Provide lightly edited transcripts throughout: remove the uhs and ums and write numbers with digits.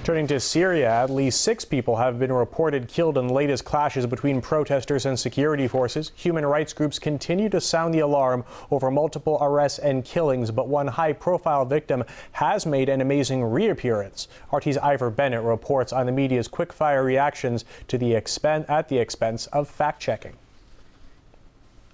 Turning to Syria, at least 6 people have been reported killed in latest clashes between protesters and security forces. Human rights groups continue to sound the alarm over multiple arrests and killings, but one high-profile victim has made an amazing reappearance. RT's Ivor Bennett reports on the media's quick-fire reactions to at the expense of fact-checking.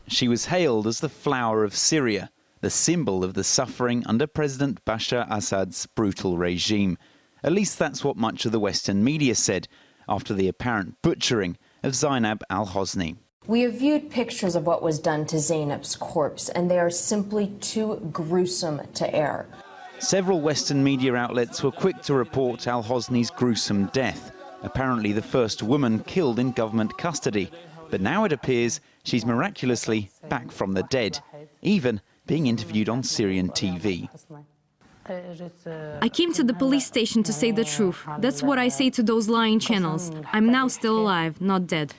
She was hailed as the flower of Syria, the symbol of the suffering under President Bashar Assad's brutal regime. At least that's what much of the Western media said after the apparent butchering of Zainab al-Hosni. We have viewed pictures of what was done to Zainab's corpse, and they are simply too gruesome to air. Several Western media outlets were quick to report al-Hosni's gruesome death, apparently the first woman killed in government custody. But now it appears she's miraculously back from the dead, even being interviewed on Syrian TV. I came to the police station to say the truth. That's what I say to those lying channels. I'm now still alive, not dead.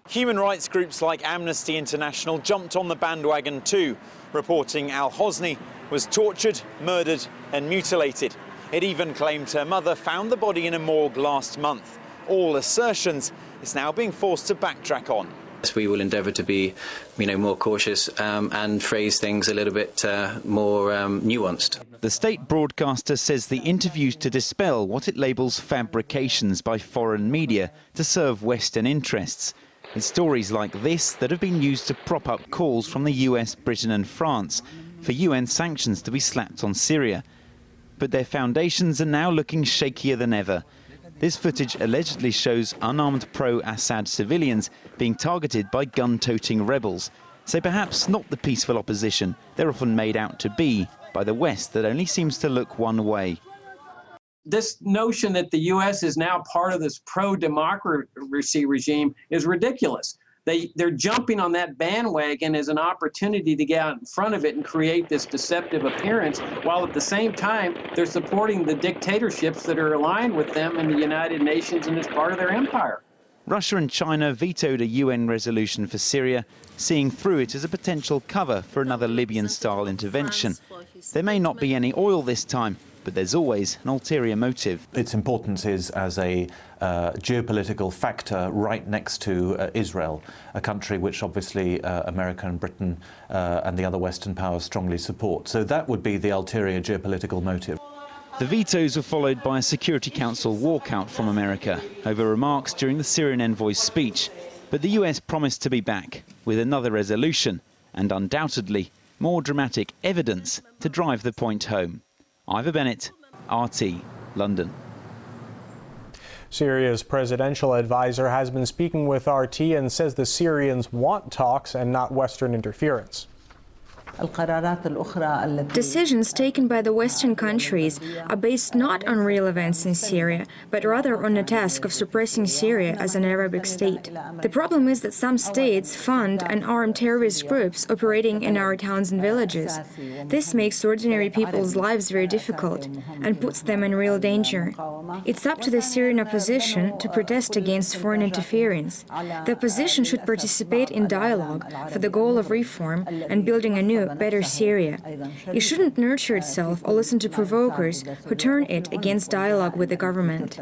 Human rights groups like Amnesty International jumped on the bandwagon too, reporting al-Hosni was tortured, murdered and mutilated. It even claimed her mother found the body in a morgue last month. All assertions it's now being forced to backtrack on. We will endeavour to be, more cautious and phrase things a little bit more nuanced. The state broadcaster says the interviews to dispel what it labels fabrications by foreign media to serve Western interests. It's stories like this that have been used to prop up calls from the US, Britain and France for UN sanctions to be slapped on Syria. But their foundations are now looking shakier than ever. This footage allegedly shows unarmed pro-Assad civilians being targeted by gun-toting rebels. So perhaps not the peaceful opposition they're often made out to be by the West that only seems to look one way. This notion that the U.S. is now part of this pro-democracy regime is ridiculous. They're jumping on that bandwagon as an opportunity to get out in front of it and create this deceptive appearance, while at the same time they're supporting the dictatorships that are aligned with them in the United Nations and as part of their empire. Russia and China vetoed a UN resolution for Syria, seeing through it as a potential cover for another Libyan-style intervention. There may not be any oil this time, but there's always an ulterior motive. Its importance is as a geopolitical factor right next to Israel, a country which obviously America and Britain and the other Western powers strongly support. So that would be the ulterior geopolitical motive. The vetoes were followed by a Security Council walkout from America over remarks during the Syrian envoy's speech. But the US promised to be back with another resolution and undoubtedly more dramatic evidence to drive the point home. Ivor Bennett, RT, London. Syria's presidential advisor has been speaking with RT and says the Syrians want talks and not Western interference. Decisions taken by the Western countries are based not on real events in Syria, but rather on the task of suppressing Syria as an Arabic state. The problem is that some states fund and arm terrorist groups operating in our towns and villages. This makes ordinary people's lives very difficult and puts them in real danger. It's up to the Syrian opposition to protest against foreign interference. The opposition should participate in dialogue for the goal of reform and building a new, better Syria. It shouldn't nurture itself or listen to provokers who turn it against dialogue with the government.